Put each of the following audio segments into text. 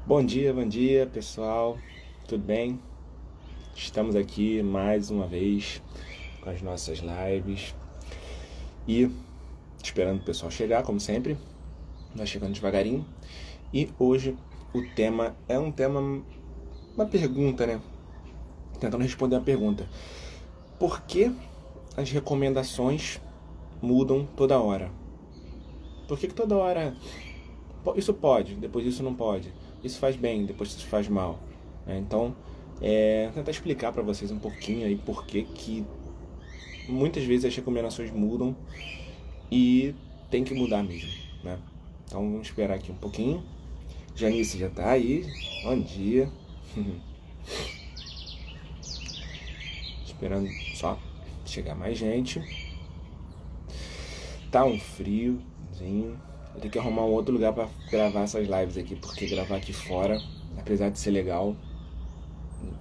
Bom dia pessoal, tudo bem? Estamos aqui mais uma vez com as nossas lives e esperando o pessoal chegar, como sempre. Nós chegando devagarinho e hoje o tema é uma pergunta, né? Tentando responder a pergunta: por que as recomendações mudam toda hora? Por que toda hora isso pode, depois isso não pode? Isso faz bem, depois isso faz mal, né? Então, tentar explicar para vocês um pouquinho aí por que muitas vezes as recomendações mudam e tem que mudar mesmo, né? Então vamos esperar aqui um pouquinho. Janice já tá aí, bom dia. Esperando só chegar mais gente. Tá um friozinho. Eu tenho que arrumar um outro lugar para gravar essas lives aqui, porque gravar aqui fora, apesar de ser legal,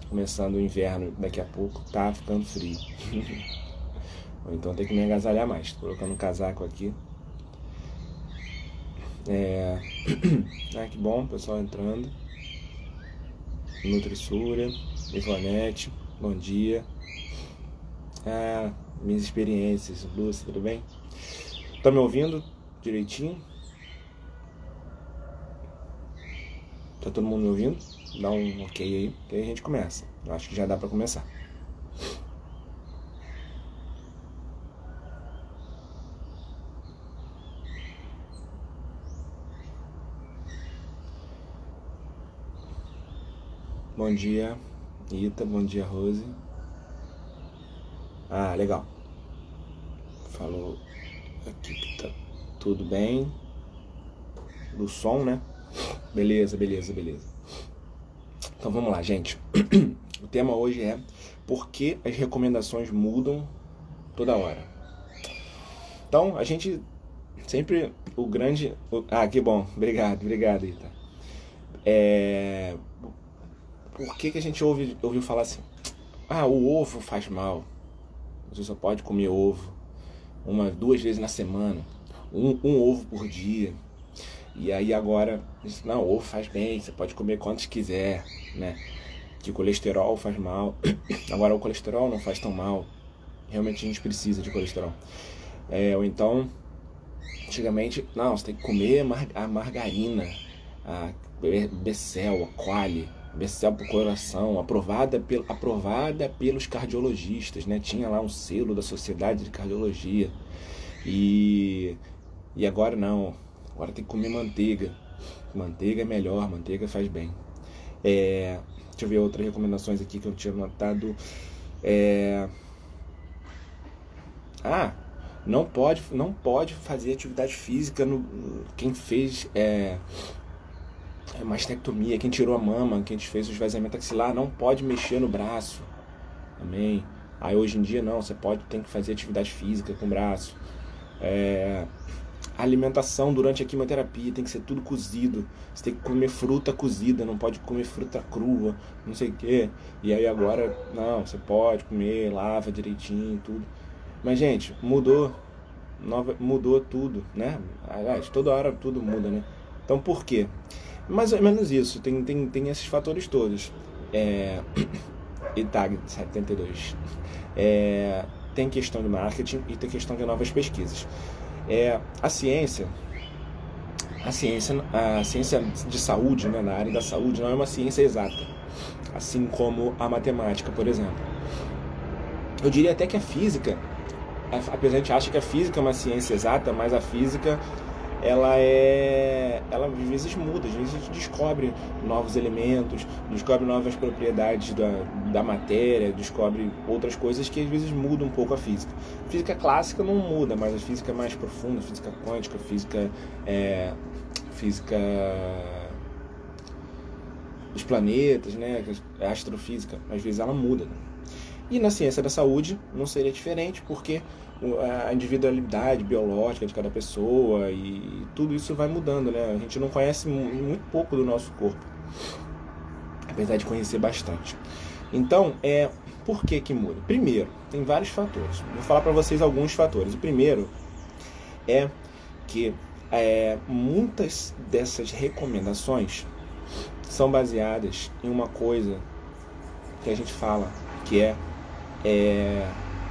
começando o inverno daqui a pouco, tá ficando frio. Ou então tem que me agasalhar mais. Tô colocando um casaco aqui. Que bom, pessoal entrando. Nutrissura, Ivonete, bom dia. Minhas experiências, Lúcia, tudo bem? Tá me ouvindo direitinho? Tá todo mundo me ouvindo? Dá um ok aí, que aí a gente começa. Eu acho que já dá pra começar. Bom dia, Ita, bom dia, Rose. Legal. Falou aqui que tá tudo bem. Do som, né? Beleza. Então vamos lá, gente. O tema hoje é: por que as recomendações mudam toda hora? Então, a gente sempre, que bom, obrigado, Ita. Por que a gente ouviu falar assim: o ovo faz mal, você só pode comer ovo 2 vezes na semana, um ovo por dia. E aí agora, não, ovo faz bem, você pode comer quantos quiser, né? Que o colesterol faz mal. Agora o colesterol não faz tão mal. Realmente a gente precisa de colesterol. Ou então, antigamente, não, você tem que comer a margarina, a Becel, a Qualy, Becel pro coração, aprovada pelos cardiologistas, né? Tinha lá um selo da Sociedade de Cardiologia. E agora não. Agora tem que comer manteiga. Manteiga é melhor, manteiga faz bem. Deixa eu ver outras recomendações aqui que eu tinha notado. Não pode fazer atividade física quem fez mastectomia, quem tirou a mama, quem fez o esvaziamento axilar, não pode mexer no braço. Amém? Aí hoje em dia não, você tem que fazer atividade física com o braço. A alimentação durante a quimioterapia tem que ser tudo cozido. Você tem que comer fruta cozida, não pode comer fruta crua, não sei o que. E aí agora, não, você pode comer, lava direitinho, tudo. Mas, gente, mudou tudo, né? Aliás, toda hora tudo muda, né? Então, por quê? Mais ou menos isso, tem esses fatores todos. ITAG 72. Tem questão de marketing e tem questão de novas pesquisas. A ciência de saúde, né, na área da saúde, não é uma ciência exata, assim como a matemática, por exemplo. Eu diria até que a física, apesar de a gente acha que a física é uma ciência exata, mas a física ela às vezes muda, às vezes descobre novos elementos, descobre novas propriedades da matéria, descobre outras coisas que às vezes mudam um pouco a física. A física clássica não muda, mas a física mais profunda, física quântica, física dos planetas, né, a astrofísica, às vezes ela muda, né? E na ciência da saúde não seria diferente, porque a individualidade biológica de cada pessoa e tudo isso vai mudando, né? A gente não conhece muito pouco do nosso corpo, apesar de conhecer bastante. Então, por que muda? Primeiro, tem vários fatores. Vou falar para vocês alguns fatores. O primeiro é que muitas dessas recomendações são baseadas em uma coisa que a gente fala que é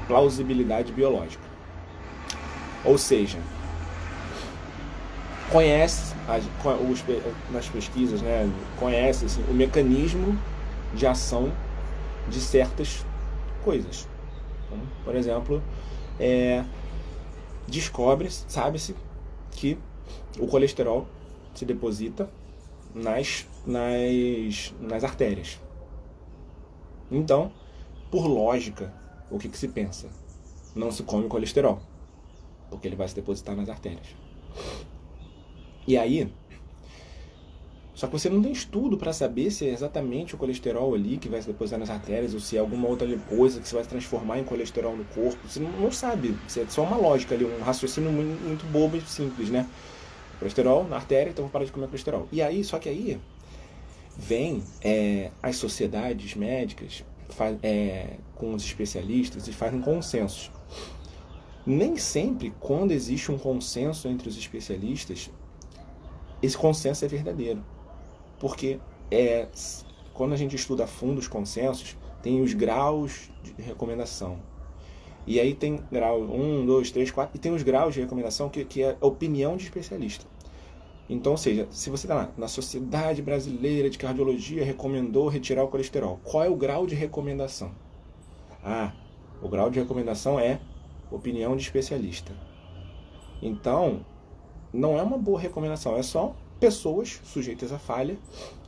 plausibilidade biológica. Ou seja, conhece nas pesquisas, né, conhece assim, o mecanismo de ação de certas coisas. Então, por exemplo, sabe-se que o colesterol se deposita nas artérias. Então, por lógica, o que se pensa? Não se come colesterol, porque ele vai se depositar nas artérias. E aí, só que você não tem estudo para saber se é exatamente o colesterol ali que vai se depositar nas artérias ou se é alguma outra coisa que se vai se transformar em colesterol no corpo. Você não sabe, é só uma lógica ali, um raciocínio muito bobo e simples, né? Colesterol na artéria, então vou parar de comer colesterol. E aí, só que aí vem as sociedades médicas com os especialistas e fazem consensos. Nem sempre, quando existe um consenso entre os especialistas, esse consenso é verdadeiro. Porque quando a gente estuda a fundo os consensos, tem os graus de recomendação. E aí tem grau 1, 2, 3, 4, e tem os graus de recomendação que é a opinião de especialista. Então, ou seja, se você está lá, na Sociedade Brasileira de Cardiologia recomendou retirar o colesterol, qual é o grau de recomendação? O grau de recomendação é opinião de especialista. Então, não é uma boa recomendação, é só pessoas sujeitas à falha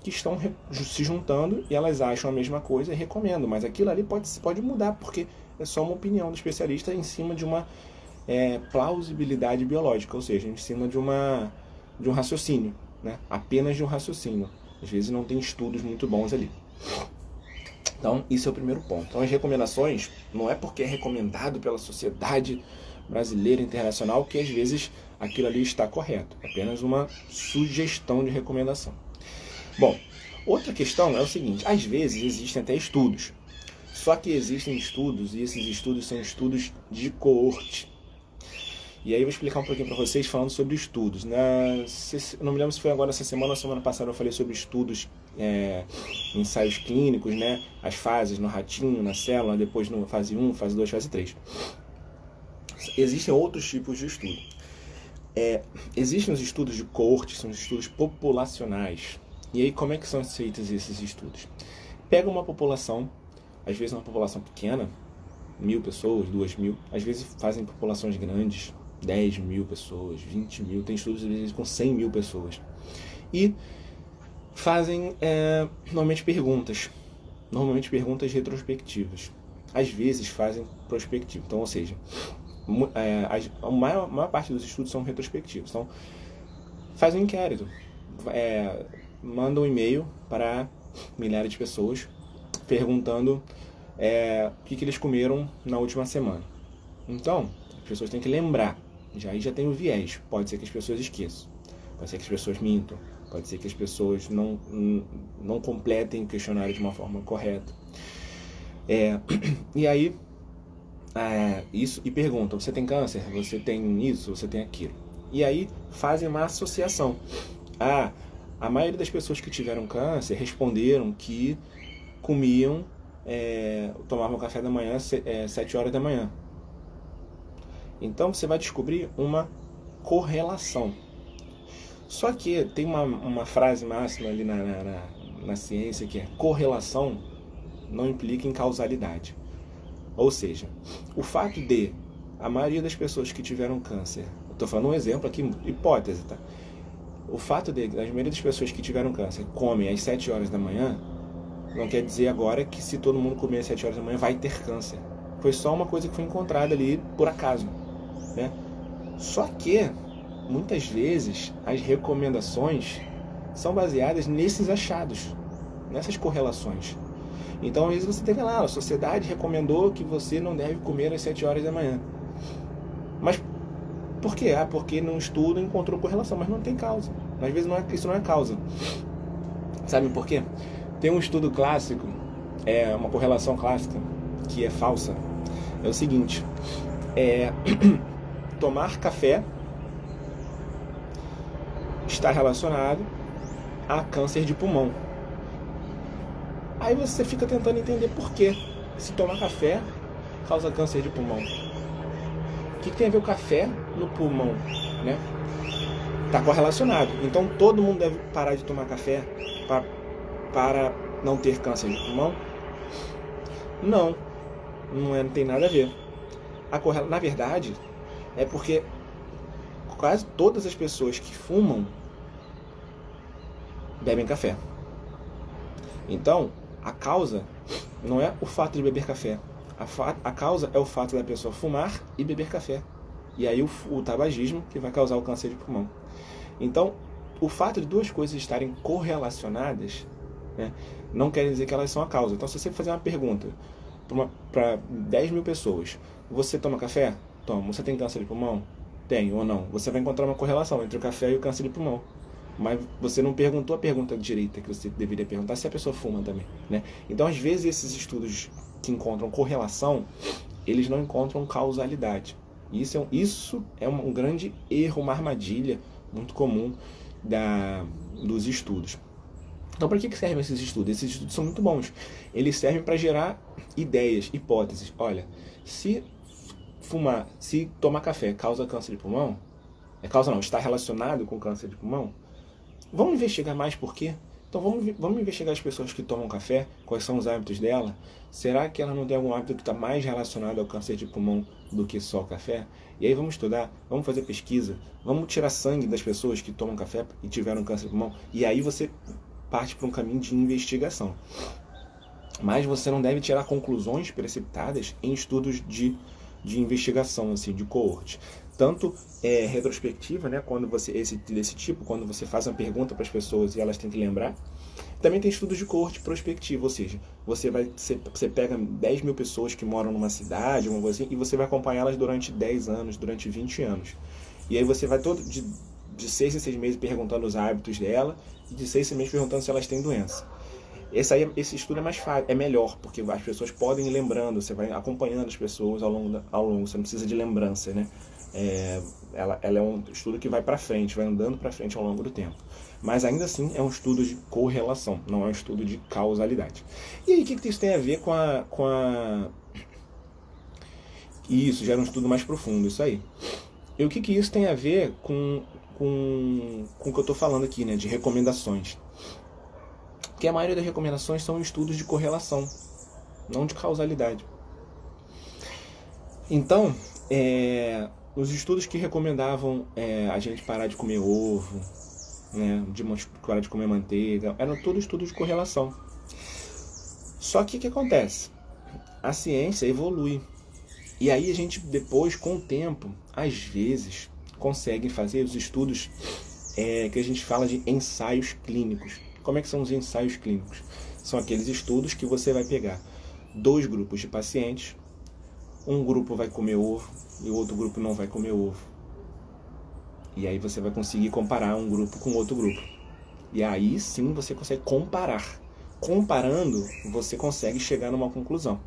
que estão se juntando e elas acham a mesma coisa e recomendam, mas aquilo ali pode mudar, porque é só uma opinião do especialista em cima de uma plausibilidade biológica, ou seja, em cima de um raciocínio, né? Apenas de um raciocínio. Às vezes não tem estudos muito bons ali. Então, isso é o primeiro ponto. Então, as recomendações, não é porque é recomendado pela Sociedade Brasileira Internacional que às vezes aquilo ali está correto. É apenas uma sugestão de recomendação. Bom, outra questão é o seguinte, às vezes existem até estudos. Só que existem estudos, e esses estudos são estudos de coorte. E aí eu vou explicar um pouquinho para vocês falando sobre estudos. Não me lembro se foi agora essa semana ou semana passada eu falei sobre estudos, ensaios clínicos, né? As fases no ratinho, na célula, depois no fase 1, fase 2, fase 3. Existem outros tipos de estudo. Existem os estudos de coorte, são os estudos populacionais. E aí como é que são feitos esses estudos? Pega uma população, às vezes uma população pequena, 1.000 pessoas, 2.000, às vezes fazem populações grandes, 10.000 pessoas, 20.000, tem estudos às vezes com 100.000 pessoas. E fazem normalmente perguntas retrospectivas. Às vezes fazem prospectivo, então, ou seja, a maior parte dos estudos são retrospectivos. Então, faz um inquérito, manda um e-mail para milhares de pessoas perguntando o que eles comeram na última semana. Então, as pessoas têm que lembrar. Aí já tem o viés. Pode ser que as pessoas esqueçam. Pode ser que as pessoas mintam. Pode ser que as pessoas não completem o questionário de uma forma correta. E aí, e perguntam, você tem câncer? Você tem isso? Você tem aquilo? E aí fazem uma associação. A maioria das pessoas que tiveram câncer responderam que comiam, tomavam café da manhã 7 horas da manhã. Então você vai descobrir uma correlação. Só que tem uma frase máxima ali na ciência que é: correlação não implica em causalidade. Ou seja, o fato de a maioria das pessoas que tiveram câncer, estou falando um exemplo aqui, hipótese, tá? O fato de a maioria das pessoas que tiveram câncer comem às 7 horas da manhã não quer dizer agora que se todo mundo comer às 7 horas da manhã vai ter câncer. Foi só uma coisa que foi encontrada ali por acaso, né? Só que muitas vezes as recomendações são baseadas nesses achados, nessas correlações. Então às vezes você tem lá, a sociedade recomendou que você não deve comer às 7 horas da manhã. Mas por quê? Porque num estudo encontrou correlação, mas não tem causa. Às vezes isso não é causa. Sabe por quê? Tem um estudo clássico, uma correlação clássica, que é falsa. É o seguinte, tomar café está relacionado a câncer de pulmão. Aí você fica tentando entender por que se tomar café causa câncer de pulmão. O que tem a ver o café no pulmão, né? Está correlacionado. Então todo mundo deve parar de tomar café para não ter câncer de pulmão? Não, não tem nada a ver. Na verdade, é porque quase todas as pessoas que fumam bebem café. Então, a causa não é o fato de beber café. A causa é o fato da pessoa fumar e beber café. E aí o tabagismo que vai causar o câncer de pulmão. Então, o fato de duas coisas estarem correlacionadas, né, não quer dizer que elas são a causa. Então, se você fazer uma pergunta para 10 mil pessoas, você toma café? Toma. Você tem câncer de pulmão? Tem ou não? Você vai encontrar uma correlação entre o café e o câncer de pulmão. Mas você não perguntou a pergunta direita que você deveria perguntar, se a pessoa fuma também, né? Então, às vezes, esses estudos que encontram correlação, eles não encontram causalidade. Isso é um grande erro, uma armadilha muito comum dos estudos. Então, para que servem esses estudos? Esses estudos são muito bons. Eles servem para gerar ideias, hipóteses. Olha, se tomar café causa câncer de pulmão, está relacionado com câncer de pulmão, vamos investigar mais por quê? Então vamos investigar as pessoas que tomam café, quais são os hábitos dela. Será que ela não tem algum hábito que está mais relacionado ao câncer de pulmão do que só o café? E aí vamos estudar, vamos fazer pesquisa, vamos tirar sangue das pessoas que tomam café e tiveram câncer de pulmão. E aí você parte para um caminho de investigação. Mas você não deve tirar conclusões precipitadas em estudos de investigação, assim, de coorte. Tanto retrospectiva, né, quando desse tipo, quando você faz uma pergunta para as pessoas e elas têm que lembrar. Também tem estudos de coorte prospectivo, ou seja, você pega 10 mil pessoas que moram numa cidade, uma coisa assim, e você vai acompanhá-las durante 10 anos, durante 20 anos. E aí você vai de 6 em 6 meses perguntando os hábitos dela, e de 6 em 6 meses perguntando se elas têm doença. Esse estudo é melhor, porque as pessoas podem ir lembrando, você vai acompanhando as pessoas ao longo, você não precisa de lembrança, né? Ela é um estudo que vai para frente, vai andando para frente ao longo do tempo. Mas ainda assim é um estudo de correlação, não é um estudo de causalidade. E aí o que isso tem a ver com a... Isso, já era um estudo mais profundo, isso aí. E o que isso tem a ver com o que eu estou falando aqui, né, de recomendações? Porque a maioria das recomendações são estudos de correlação, não de causalidade. Então, os estudos que recomendavam a gente parar de comer ovo, né, parar de comer manteiga, eram todos estudos de correlação. Só que o que acontece? A ciência evolui. E aí a gente depois, com o tempo, às vezes, consegue fazer os estudos que a gente fala de ensaios clínicos. Como é que são os ensaios clínicos? São aqueles estudos que você vai pegar 2 grupos de pacientes, um grupo vai comer ovo e o outro grupo não vai comer ovo. E aí você vai conseguir comparar um grupo com outro grupo. E aí sim você consegue comparar. Comparando, você consegue chegar numa conclusão.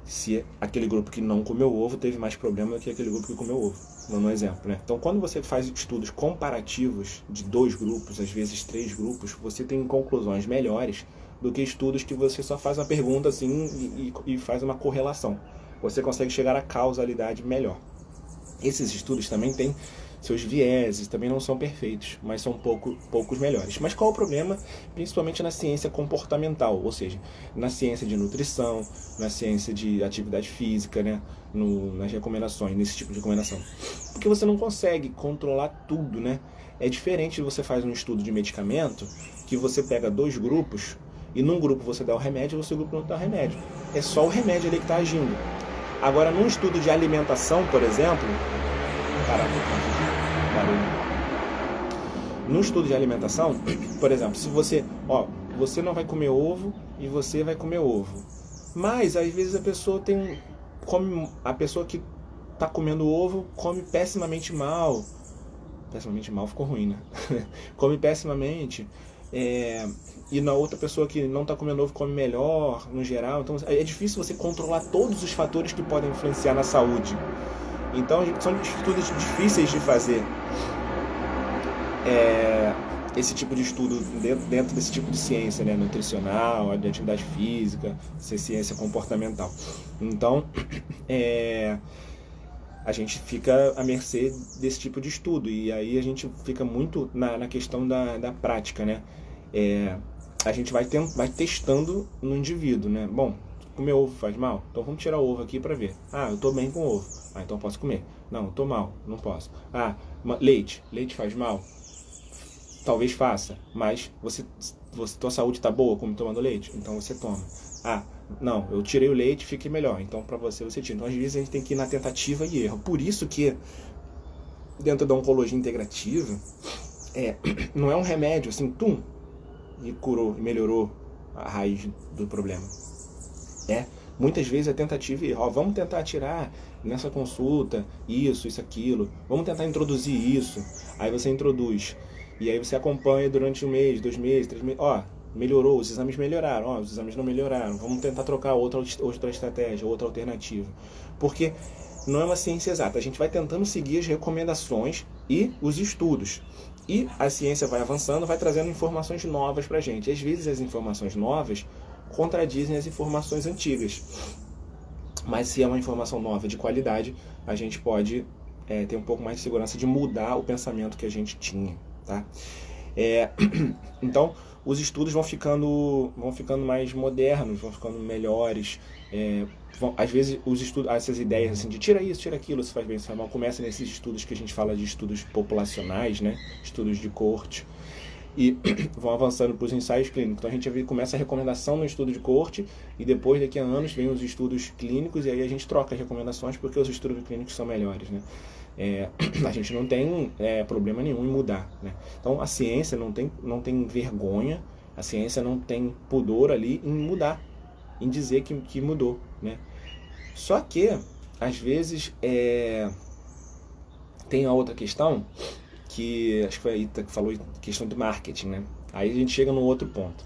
Se aquele grupo que não comeu ovo teve mais problema do que aquele grupo que comeu ovo. Dando um exemplo, né? Então, quando você faz estudos comparativos de 2 grupos, às vezes 3 grupos, você tem conclusões melhores do que estudos que você só faz uma pergunta assim e faz uma correlação. Você consegue chegar à causalidade melhor. Esses estudos também têm seus vieses, também não são perfeitos, mas são poucos melhores. Mas qual é o problema? Principalmente na ciência comportamental, ou seja, na ciência de nutrição, na ciência de atividade física, né? Nas recomendações, nesse tipo de recomendação. Porque você não consegue controlar tudo, né? É diferente de você fazer um estudo de medicamento, que você pega 2 grupos, e num grupo você dá o remédio e no outro grupo não dá o remédio. É só o remédio ali que está agindo. Agora, num estudo de alimentação, por exemplo... No estudo de alimentação, por exemplo, se você não vai comer ovo e você vai comer ovo. Mas às vezes a pessoa que está comendo ovo come pessimamente mal. Pessimamente mal ficou ruim, né? Come pessimamente. E na outra pessoa que não está comendo ovo come melhor, no geral. Então é difícil você controlar todos os fatores que podem influenciar na saúde. Então são estudos difíceis de fazer. esse tipo de estudo dentro desse tipo de ciência, né? Nutricional, de atividade física, ciência comportamental. Então, a gente fica à mercê desse tipo de estudo, e aí a gente fica muito na questão da prática, né? A gente vai testando no indivíduo, né? Bom, comer ovo faz mal? Então vamos tirar o ovo aqui para ver. Ah, eu tô bem com ovo. Ah, então eu posso comer. Não, eu tô mal, não posso. Ah, leite faz mal? Talvez faça, mas tua saúde tá boa como tomando leite? Então você toma. Ah, não, eu tirei o leite e fiquei melhor, então para você tira. Então às vezes a gente tem que ir na tentativa e erro. Por isso que dentro da oncologia integrativa, não é um remédio assim, e curou, e melhorou a raiz do problema. Muitas vezes é tentativa e erro. Vamos tentar tirar nessa consulta isso, aquilo. Vamos tentar introduzir isso. Aí você introduz. E aí você acompanha durante 1 mês, 2 meses, 3 meses. Melhorou, os exames melhoraram. Os exames não melhoraram. Vamos tentar trocar outra estratégia, outra alternativa. Porque não é uma ciência exata. A gente vai tentando seguir as recomendações e os estudos. E a ciência vai avançando, vai trazendo informações novas pra gente. Às vezes as informações novas contradizem as informações antigas. Mas se é uma informação nova de qualidade, a gente pode ter um pouco mais de segurança de mudar o pensamento que a gente tinha. Tá? Então, os estudos vão ficando mais modernos, vão ficando melhores. Às vezes, os estudos, essas ideias assim, de tira isso, tira aquilo, se faz bem, se faz mal, começa nesses estudos que a gente fala de estudos populacionais, né? Estudos de coorte. E vão avançando para os ensaios clínicos. Então a gente começa a recomendação no estudo de coorte e depois, daqui a anos, vem os estudos clínicos e aí a gente troca as recomendações porque os estudos clínicos são melhores, né? A gente não tem problema nenhum em mudar, né? Então a ciência não tem vergonha, a ciência não tem pudor ali em mudar, em dizer que mudou, né? Só que, às vezes, tem a outra questão que acho que foi a Ita que falou, questão do marketing, né? Aí a gente chega num outro ponto.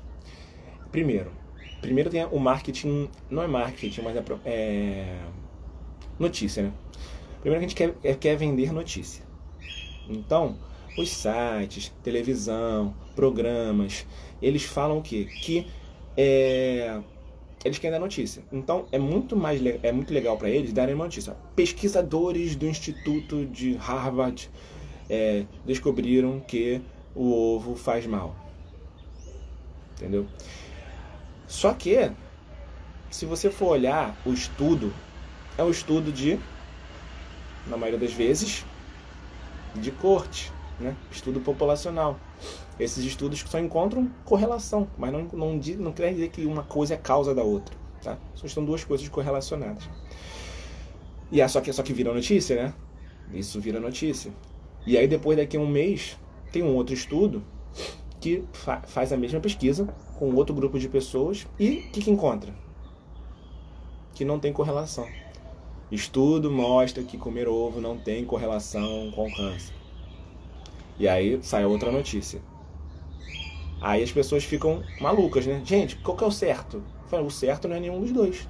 Primeiro tem o marketing, não é marketing, mas notícia, né? Primeiro que a gente quer vender notícia. Então, os sites, televisão, programas, eles falam o quê? Que eles querem dar notícia. Então, é muito legal para eles darem uma notícia. Pesquisadores do Instituto de Harvard descobriram que o ovo faz mal. Entendeu? Só que, se você for olhar o estudo, é um estudo na maioria das vezes, de coorte, né? Estudo populacional. Esses estudos só encontram correlação, mas não quer dizer que uma coisa é causa da outra. Tá? São duas coisas correlacionadas. E só que vira notícia, né? Isso vira notícia. E aí depois, daqui a 1 mês, tem um outro estudo que faz a mesma pesquisa com outro grupo de pessoas e o que encontra? Que não tem correlação. Estudo mostra que comer ovo não tem correlação com câncer. E aí sai outra notícia. Aí as pessoas ficam malucas, né? Gente, qual que é o certo? O certo não é nenhum dos dois.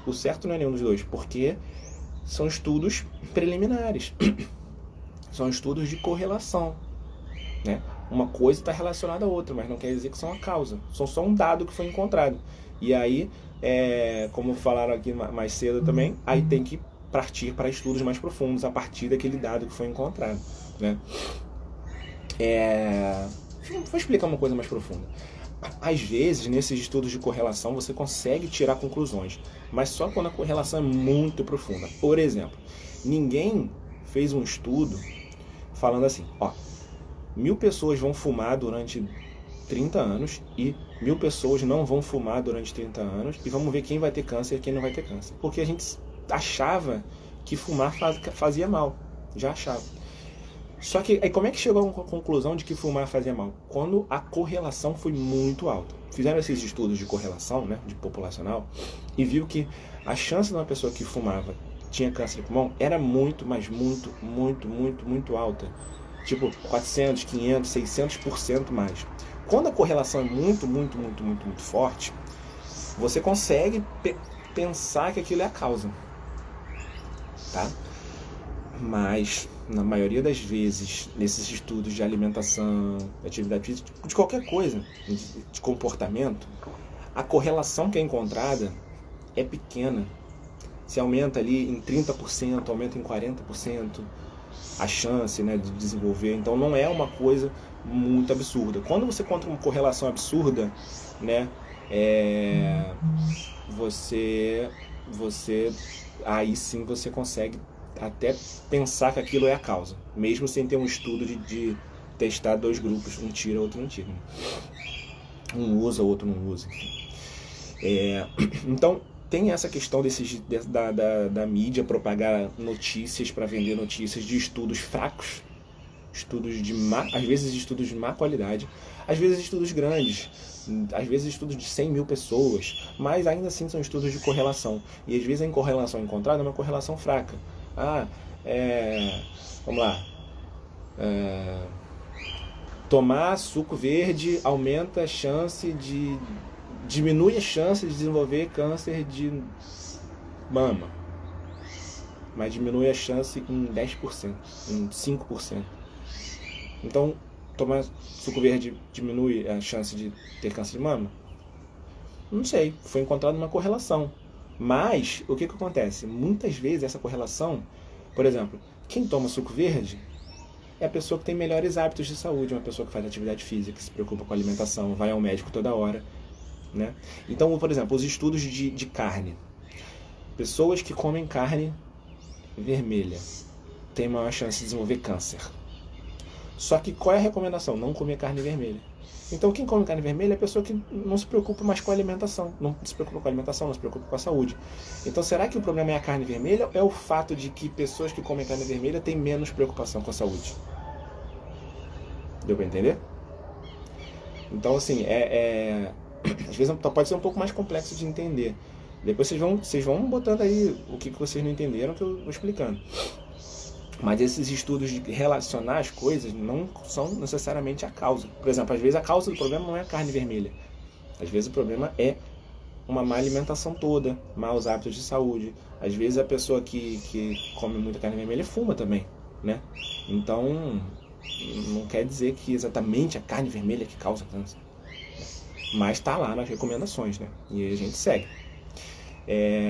O certo não é nenhum dos dois, porque são estudos preliminares. São estudos de correlação, né? Uma coisa está relacionada à outra, mas não quer dizer que são a causa. São só um dado que foi encontrado. E aí, como falaram aqui mais cedo também, aí tem que partir para estudos mais profundos a partir daquele dado que foi encontrado, né? Vou explicar uma coisa mais profunda. Às vezes, nesses estudos de correlação, você consegue tirar conclusões, mas só quando a correlação é muito profunda. Por exemplo, ninguém fez um estudo falando assim, 1000 pessoas vão fumar durante 30 anos e 1000 pessoas não vão fumar durante 30 anos e vamos ver quem vai ter câncer e quem não vai ter câncer. Porque a gente achava que fumar fazia mal, já achava. Só que aí como é que chegou à conclusão de que fumar fazia mal? Quando a correlação foi muito alta. Fizeram esses estudos de correlação, né, de populacional, e viu que a chance de uma pessoa que fumava tinha câncer de pulmão era muito, mas muito, muito, muito, muito alta. Tipo 400, 500, 600% mais. Quando a correlação é muito, muito, muito, muito, muito forte, você consegue pensar que aquilo é a causa. Tá? Mas na maioria das vezes, nesses estudos de alimentação, atividade física, de qualquer coisa, de comportamento, a correlação que é encontrada é pequena. Se aumenta ali em 30%, aumenta em 40% a chance, né, de desenvolver. Então não é uma coisa muito absurda. Quando você encontra uma correlação absurda, né, você aí sim você consegue até pensar que aquilo é a causa, mesmo sem ter um estudo de testar dois grupos, um tira, outro não tira. Um usa, o outro não usa. Então tem essa questão da mídia propagar notícias para vender notícias de estudos fracos, às vezes estudos de má qualidade, às vezes estudos grandes, às vezes estudos de 100 mil pessoas, mas ainda assim são estudos de correlação. E às vezes a correlação encontrada é uma correlação fraca. Vamos lá. Tomar suco verde aumenta a chance diminui a chance de desenvolver câncer de mama, mas diminui a chance em 10%, em 5%. Então, tomar suco verde diminui a chance de ter câncer de mama? Não sei, foi encontrada uma correlação. Mas, o que acontece? Muitas vezes essa correlação, por exemplo, quem toma suco verde é a pessoa que tem melhores hábitos de saúde, uma pessoa que faz atividade física, que se preocupa com a alimentação, vai ao médico toda hora, né? Então, por exemplo, os estudos de carne. Pessoas que comem carne vermelha têm maior chance de desenvolver câncer. Só que qual é a recomendação? Não comer carne vermelha. Então quem come carne vermelha é a pessoa que não se preocupa mais com a alimentação. Não se preocupa com a alimentação, não se preocupa com a saúde. Então será que o problema é a carne vermelha ou é o fato de que pessoas que comem carne vermelha têm menos preocupação com a saúde? Deu pra entender? Então assim, às vezes pode ser um pouco mais complexo de entender. Depois vocês vão botando aí o que vocês não entenderam que eu vou explicando. Mas esses estudos de relacionar as coisas não são necessariamente a causa. Por exemplo, às vezes a causa do problema não é a carne vermelha. Às vezes o problema é uma má alimentação toda, maus hábitos de saúde. Às vezes a pessoa que come muita carne vermelha fuma também, né? Então, não quer dizer que exatamente a carne vermelha que causa câncer. Mas tá lá nas recomendações, né? E a gente segue.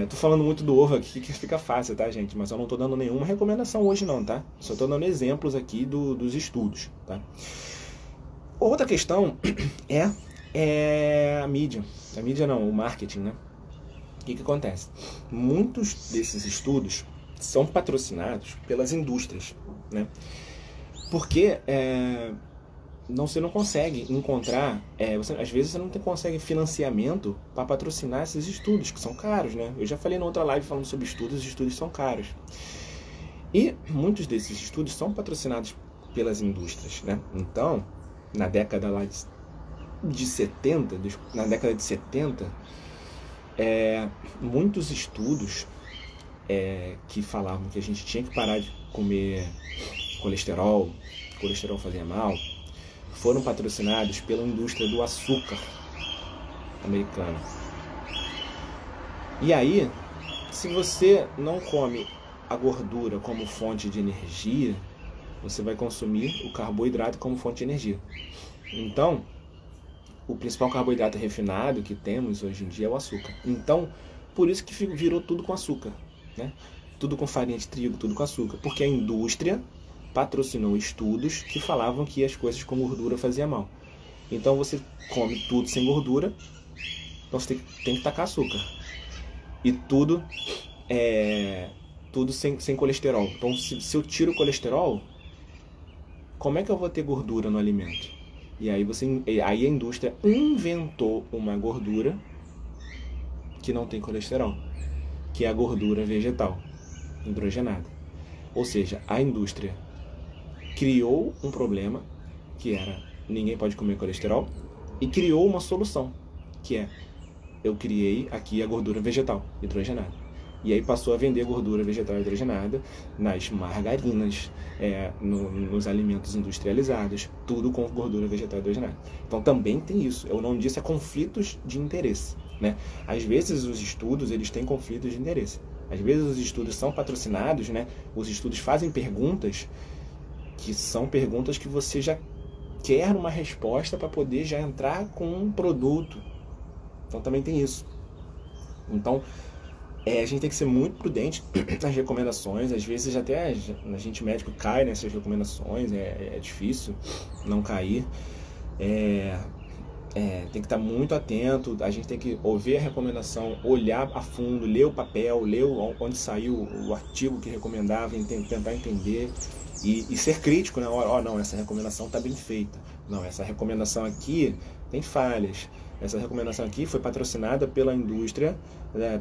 Tô falando muito do ovo aqui, que fica fácil, tá, gente? Mas eu não tô dando nenhuma recomendação hoje não, tá? Só tô dando exemplos aqui dos estudos, tá? Outra questão é a mídia. A mídia não, o marketing, né? O que acontece? Muitos desses estudos são patrocinados pelas indústrias, né? Porque você não consegue encontrar, às vezes você não consegue financiamento para patrocinar esses estudos, que são caros, né? Eu já falei na outra live falando sobre estudos, os estudos são caros. E muitos desses estudos são patrocinados pelas indústrias, né? Então, na década de 70, muitos estudos que falavam que a gente tinha que parar de comer colesterol fazia mal, foram patrocinados pela indústria do açúcar americana. E aí, se você não come a gordura como fonte de energia, você vai consumir o carboidrato como fonte de energia. Então, o principal carboidrato refinado que temos hoje em dia é o açúcar. Então, por isso que virou tudo com açúcar, né? Tudo com farinha de trigo, tudo com açúcar. Porque a indústria patrocinou estudos que falavam que as coisas com gordura faziam mal. Então você come tudo sem gordura, então você tem que tacar açúcar. E tudo sem colesterol. Então se eu tiro o colesterol, como é que eu vou ter gordura no alimento? E aí a indústria inventou uma gordura que não tem colesterol, que é a gordura vegetal, hidrogenada. Ou seja, a indústria criou um problema, que era ninguém pode comer colesterol, e criou uma solução, que eu criei aqui a gordura vegetal hidrogenada. E aí passou a vender gordura vegetal hidrogenada nas margarinas, nos alimentos industrializados, tudo com gordura vegetal hidrogenada. Então também tem isso. O nome disso é conflitos de interesse, né? Às vezes os estudos eles têm conflitos de interesse. Às vezes os estudos são patrocinados, né? Os estudos fazem perguntas que são perguntas que você já quer uma resposta para poder já entrar com um produto. Então também tem isso. Então a gente tem que ser muito prudente nas recomendações. Às vezes até a gente médico cai nessas recomendações, é difícil não cair. Tem que estar muito atento, a gente tem que ouvir a recomendação, olhar a fundo, ler o papel, ler onde saiu o artigo que recomendava, tentar entender e ser crítico, né? Não, essa recomendação está bem feita. Não, essa recomendação aqui tem falhas. Essa recomendação aqui foi patrocinada pela indústria,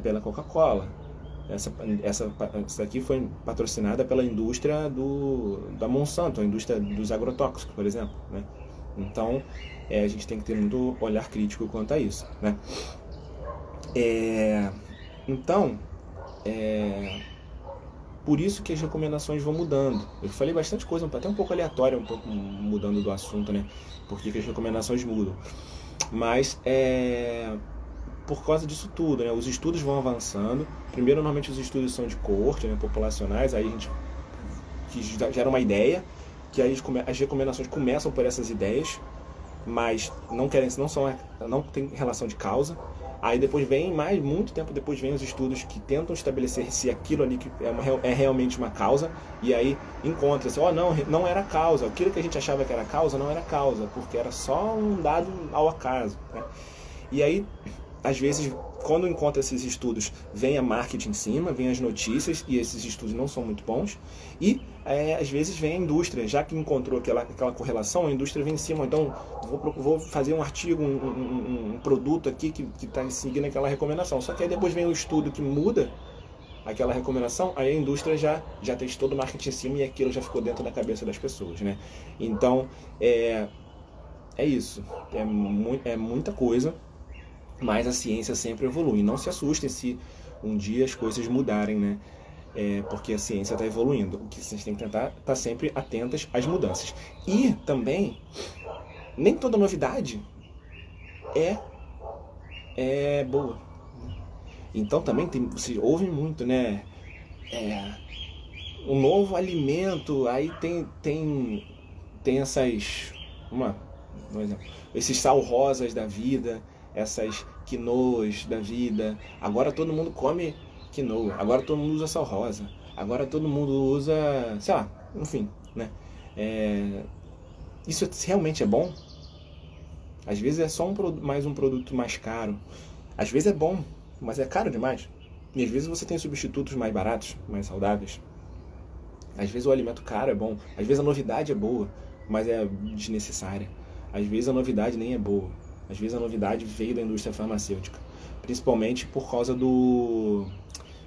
pela Coca-Cola. Essa aqui foi patrocinada pela indústria da Monsanto, a indústria dos agrotóxicos, por exemplo, né? Então, a gente tem que ter muito olhar crítico quanto a isso, né? Por isso que as recomendações vão mudando. Eu falei bastante coisa, até um pouco aleatória, um pouco mudando do assunto, né? Por que as recomendações mudam. Mas, por causa disso tudo, né? Os estudos vão avançando. Primeiro, normalmente os estudos são de coorte, né? Populacionais, aí a gente que gera uma ideia, que aí as recomendações começam por essas ideias, mas não tem relação de causa. Aí depois muito tempo depois vem os estudos que tentam estabelecer se aquilo ali que é realmente uma causa, e aí encontra-se, não era causa, aquilo que a gente achava que era causa não era causa, porque era só um dado ao acaso, né? E aí, às vezes, quando encontra esses estudos, vem a marketing em cima, vem as notícias, e esses estudos não são muito bons, e às vezes vem a indústria, já que encontrou aquela correlação, a indústria vem em cima, então vou fazer um artigo, um produto aqui que está seguindo aquela recomendação. Só que aí depois vem o estudo que muda aquela recomendação, aí a indústria já testou o marketing em cima e aquilo já ficou dentro da cabeça das pessoas, né? Então, é isso, é muita coisa, mas a ciência sempre evolui. Não se assustem se um dia as coisas mudarem, né? Porque a ciência está evoluindo. O que vocês têm que tentar estar sempre atentas às mudanças. E também, nem toda novidade é boa. Então também vocês ouvem muito, né? Um novo alimento, aí tem essas... um exemplo, esses sal rosas da vida, essas quinoas da vida. Agora todo mundo come quinoa, agora todo mundo usa sal rosa, agora todo mundo usa, sei lá, enfim, né? Isso realmente é bom? Às vezes é só mais um produto mais caro. Às vezes é bom, mas é caro demais. E às vezes você tem substitutos mais baratos, mais saudáveis. Às vezes o alimento caro é bom, às vezes a novidade é boa, mas é desnecessária. Às vezes a novidade nem é boa. Às vezes a novidade veio da indústria farmacêutica, principalmente por causa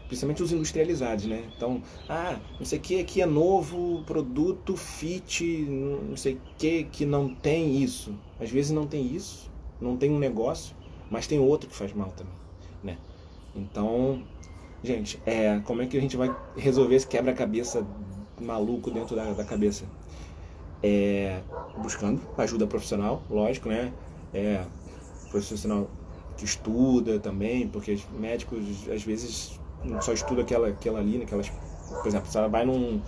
principalmente os industrializados, né? Então, não sei o que, aqui é novo produto fit, não sei o que não tem isso. Às vezes não tem isso, não tem um negócio, mas tem outro que faz mal também, né? Então, gente, como é que a gente vai resolver esse quebra-cabeça maluco dentro da cabeça? Buscando ajuda profissional, lógico, né? Profissional que estuda também, porque os médicos às vezes não só estuda aquela ali, por exemplo, se ela vai num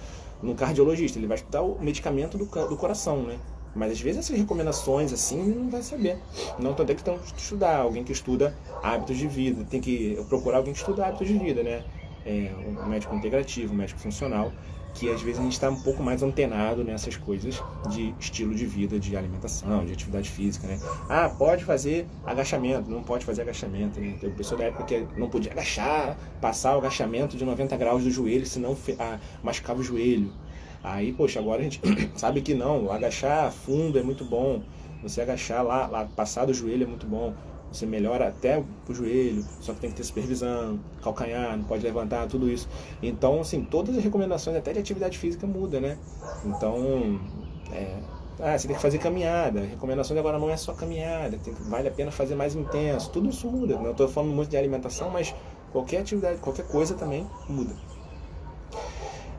cardiologista, ele vai estudar o medicamento do coração, né? Mas às vezes essas recomendações assim não vai saber. Não, tem que estudar, alguém que estuda hábitos de vida, tem que procurar alguém que estuda hábitos de vida, né? Um médico integrativo, um médico funcional, que às vezes a gente está um pouco mais antenado nessas coisas de estilo de vida, de alimentação, de atividade física, né? Pode fazer agachamento, não pode fazer agachamento, né? Tem pessoa da época que não podia agachar, passar o agachamento de 90 graus do joelho, senão machucava o joelho. Aí, poxa, agora a gente sabe que não, agachar fundo é muito bom, você agachar lá passar do joelho é muito bom. Você melhora até o joelho, só que tem que ter supervisão, calcanhar, não pode levantar, tudo isso. Então, assim, todas as recomendações, até de atividade física, mudam, né? Então, você tem que fazer caminhada. Recomendações agora não é só caminhada, vale a pena fazer mais intenso. Tudo isso muda. Não estou falando muito de alimentação, mas qualquer atividade, qualquer coisa também muda.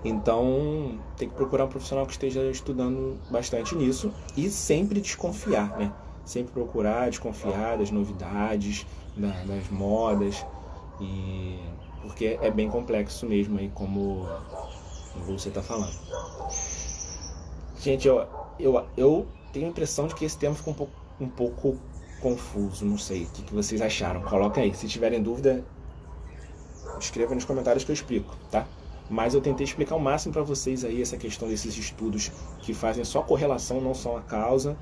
Então, tem que procurar um profissional que esteja estudando bastante nisso e sempre desconfiar, né? Sempre procurar desconfiar das novidades, das modas e porque é bem complexo mesmo aí, como você está falando. Gente, eu tenho a impressão de que esse tema ficou um pouco confuso, não sei, o que vocês acharam? Coloca aí, se tiverem dúvida, escreva nos comentários que eu explico, tá? Mas eu tentei explicar o máximo para vocês aí essa questão desses estudos que fazem só correlação, não só a causa,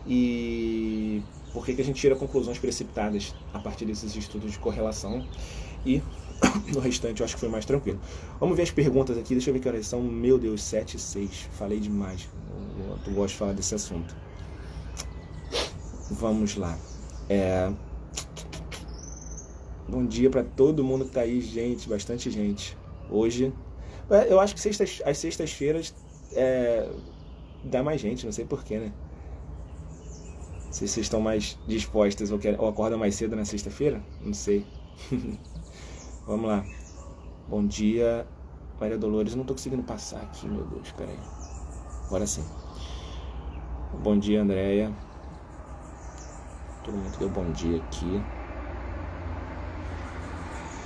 e por que a gente tira conclusões precipitadas a partir desses estudos de correlação, e no restante eu acho que foi mais tranquilo. Vamos ver as perguntas aqui, deixa eu ver que horas são. Meu Deus, 7 e 6, falei demais, eu gosto de falar desse assunto. Vamos lá. Bom dia para todo mundo que tá aí, gente, bastante gente. Hoje, eu acho que as sextas-feiras dá mais gente, não sei porquê, né? Se vocês estão mais dispostas ou acordam mais cedo na sexta-feira, não sei. Vamos lá. Bom dia, Maria Dolores. Eu não tô conseguindo passar aqui, meu Deus, peraí. Agora sim. Bom dia, Andréia. Todo mundo deu bom dia aqui.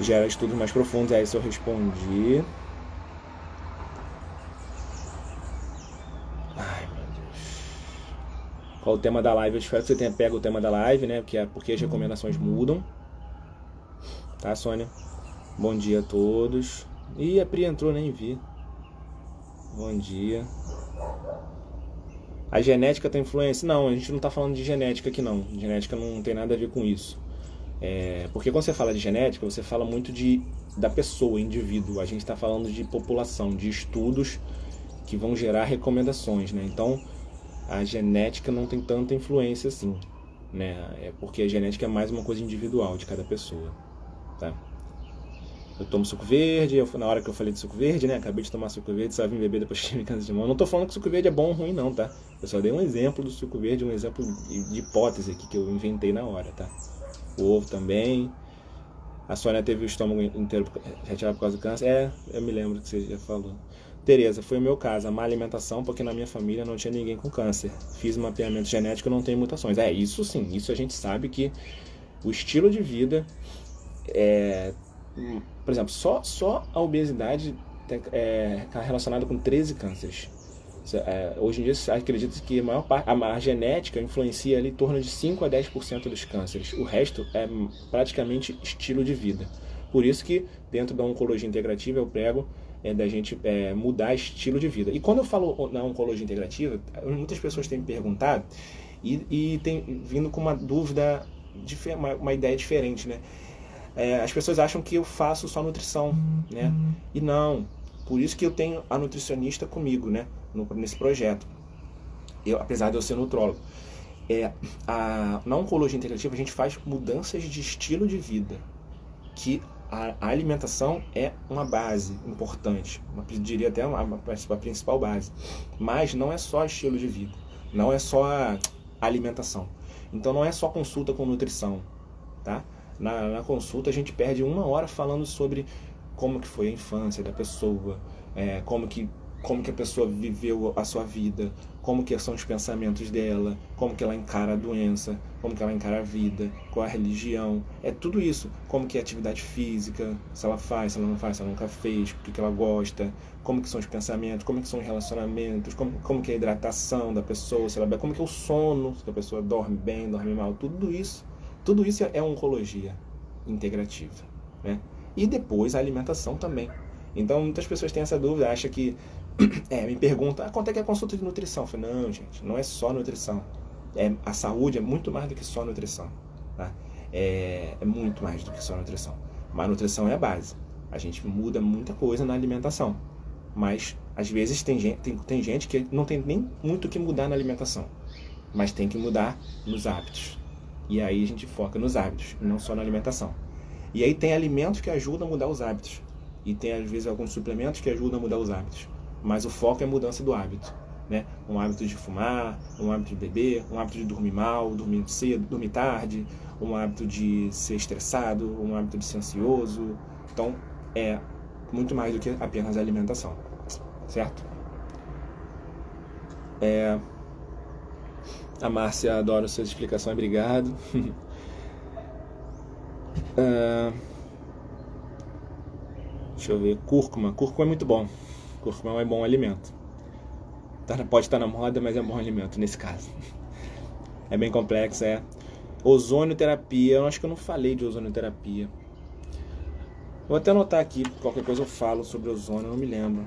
Gera estudos mais profundos, aí isso eu respondi. Ai, meu Deus. Qual o tema da live? Eu espero que você tenha pego o tema da live, né? Porque as recomendações mudam. Tá, Sônia? Bom dia a todos. Ih, a Pri entrou, nem vi. Bom dia. A genética tem influência? Não, a gente não tá falando de genética aqui não. Genética não tem nada a ver com isso. Porque quando você fala de genética, você fala muito da pessoa, indivíduo. A gente está falando de população, de estudos que vão gerar recomendações, né? Então, a genética não tem tanta influência assim, né? Porque a genética é mais uma coisa individual de cada pessoa, tá? Eu tomo suco verde, na hora que eu falei de suco verde, né? Acabei de tomar suco verde, só vim beber depois que me canso de mão. Eu não tô falando que suco verde é bom ou ruim não, tá? Eu só dei um exemplo do suco verde, um exemplo de hipótese aqui que eu inventei na hora, tá? O ovo também. A Sônia teve o estômago inteiro retirado por causa do câncer. Eu me lembro que você já falou. Tereza, foi o meu caso, a má alimentação, porque na minha família não tinha ninguém com câncer. Fiz um mapeamento genético, não tem mutações. Isso sim, isso a gente sabe que o estilo de vida por exemplo, só a obesidade está relacionada com 13 cânceres. Hoje em dia se acredita que a genética influencia ali em torno de 5 a 10% dos cânceres. O resto é praticamente estilo de vida. Por isso que dentro da oncologia integrativa eu prego da gente mudar estilo de vida. E quando eu falo na oncologia integrativa, muitas pessoas têm me perguntado e tem vindo com uma dúvida, uma ideia diferente, né? As pessoas acham que eu faço só nutrição, né? E não. Por isso que eu tenho a nutricionista comigo, né? Nesse projeto. Apesar de eu ser nutrólogo. Na oncologia integrativa a gente faz mudanças de estilo de vida. Que a alimentação é uma base importante. Eu diria até a principal base. Mas não é só estilo de vida. Não é só a alimentação. Então não é só consulta com nutrição, tá? Na consulta a gente perde 1 hora falando sobre como que foi a infância da pessoa, como que a pessoa viveu a sua vida, como que são os pensamentos dela, como que ela encara a doença, como que ela encara a vida, qual a religião, tudo isso, como que é a atividade física, se ela faz, se ela não faz, se ela nunca fez, o que ela gosta, como que são os pensamentos, como que são os relacionamentos, como que é a hidratação da pessoa, como que é o sono, se a pessoa dorme bem, dorme mal, tudo isso é oncologia integrativa, né? E depois a alimentação também. Então muitas pessoas têm essa dúvida, acham que me perguntam, quanto é que é a consulta de nutrição? Eu falei, não, gente, não é só nutrição. A saúde é muito mais do que só nutrição, tá? É muito mais do que só nutrição. Mas a nutrição é a base. A gente muda muita coisa na alimentação. Mas às vezes tem gente que não tem nem muito o que mudar na alimentação, mas tem que mudar nos hábitos. E aí a gente foca nos hábitos, não só na alimentação. E aí tem alimentos que ajudam a mudar os hábitos. E tem, às vezes, alguns suplementos que ajudam a mudar os hábitos. Mas o foco é a mudança do hábito, né? Um hábito de fumar, um hábito de beber, um hábito de dormir mal, dormir cedo, dormir tarde, um hábito de ser estressado, um hábito de ser ansioso. Então, é muito mais do que apenas a alimentação, certo? A Márcia adora suas explicações, obrigado. Deixa eu ver. Cúrcuma. Cúrcuma é muito bom. Cúrcuma é um bom alimento. Pode estar na moda, mas é um bom alimento nesse caso. É bem complexo, é. Ozonioterapia. Eu acho que eu não falei de ozonioterapia. Vou até anotar aqui. Qualquer coisa eu falo sobre ozônio. Eu não me lembro.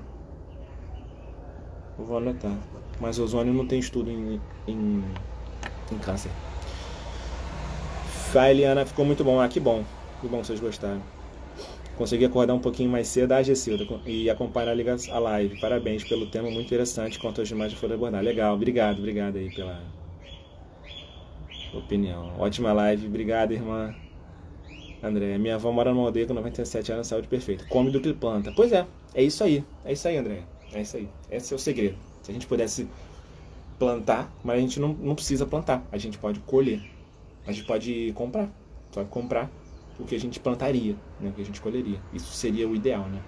Eu vou anotar. Mas ozônio não tem estudo em câncer. Eliana, ficou muito bom. Que bom. Que bom que vocês gostaram. Consegui acordar um pouquinho mais cedo, Gecilda, e acompanhar a live. Parabéns pelo tema, muito interessante, quanto as imagens foram abordar. Legal, obrigado aí pela opinião. Ótima live, obrigado, irmã. André, minha avó mora numa aldeia com 97 anos, saúde perfeita. Come do que planta. Pois é isso aí, André. É isso aí, esse é o segredo. Se a gente pudesse plantar, mas a gente não precisa plantar, a gente pode colher. A gente pode comprar, só comprar o que a gente plantaria, né? O que a gente colheria. Isso seria o ideal, né?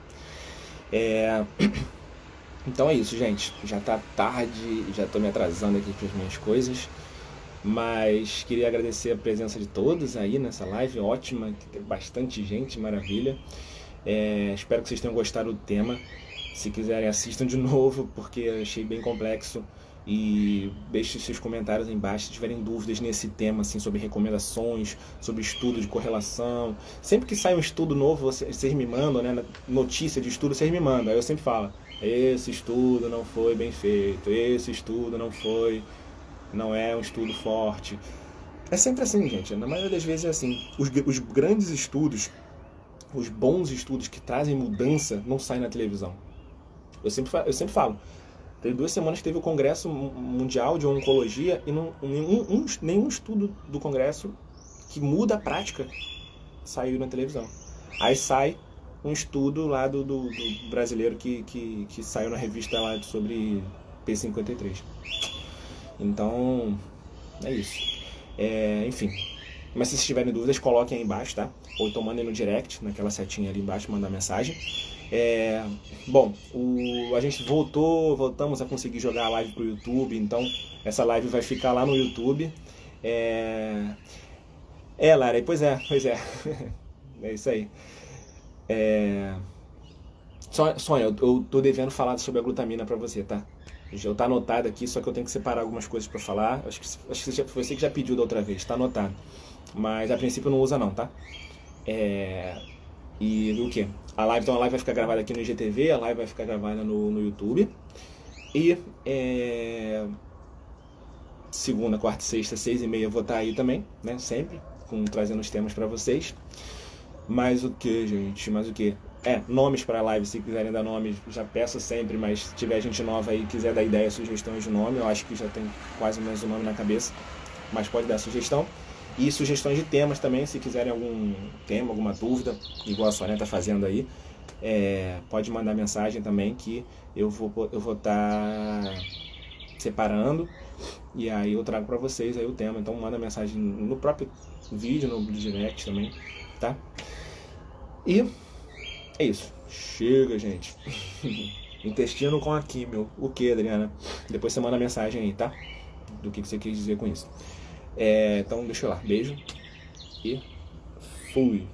Então é isso, gente. Já tá tarde, já tô me atrasando aqui com as minhas coisas. Mas queria agradecer a presença de todos aí nessa live, ótima, teve bastante gente, maravilha. Espero que vocês tenham gostado do tema. Se quiserem, assistam de novo, porque eu achei bem complexo. E deixe seus comentários aí embaixo se tiverem dúvidas nesse tema, assim, sobre recomendações, sobre estudo de correlação. Sempre que sai um estudo novo, vocês me mandam, né? Notícia de estudo, vocês me mandam. Aí eu sempre falo, esse estudo não foi bem feito, esse estudo não é um estudo forte. É sempre assim, gente. Na maioria das vezes é assim. Os grandes estudos, os bons estudos que trazem mudança, não saem na televisão. Eu sempre falo. Teve 2 semanas que teve o Congresso Mundial de Oncologia e nenhum estudo do Congresso que muda a prática saiu na televisão. Aí sai um estudo lá do brasileiro que saiu na revista lá sobre P53. Então, é isso. Enfim. Mas se vocês tiverem dúvidas, coloquem aí embaixo, tá? Ou então mandem no direct, naquela setinha ali embaixo, mandar mensagem. Bom, a gente voltamos a conseguir jogar a live pro YouTube, então essa live vai ficar lá no YouTube. Lara, pois é. É isso aí. Sônia, eu tô devendo falar sobre a glutamina pra você, tá? Já tá anotado aqui, só que eu tenho que separar algumas coisas pra falar. Acho que foi você que já pediu da outra vez, tá anotado. Mas a princípio não usa não, tá? E o que? A live vai ficar gravada aqui no IGTV, a live vai ficar gravada no YouTube. E segunda, quarta e sexta, 6h30 eu vou estar aí também, né? Sempre, trazendo os temas pra vocês. Mais o que, gente? Mais o que? Nomes pra live, se quiserem dar nomes, já peço sempre, mas se tiver gente nova aí, quiser dar ideia, sugestões de nome, eu acho que já tem quase mais um nome na cabeça, mas pode dar sugestão. E sugestões de temas também, se quiserem algum tema, alguma dúvida, igual a Sônia tá fazendo aí, pode mandar mensagem também que eu vou estar separando e aí eu trago para vocês aí o tema. Então manda mensagem no próprio vídeo, no direct também, tá? E é isso. Chega, gente. Intestino com a químio. O que, Adriana? Depois você manda mensagem aí, tá? Do que você quis dizer com isso. Então deixa eu lá. Beijo e fui.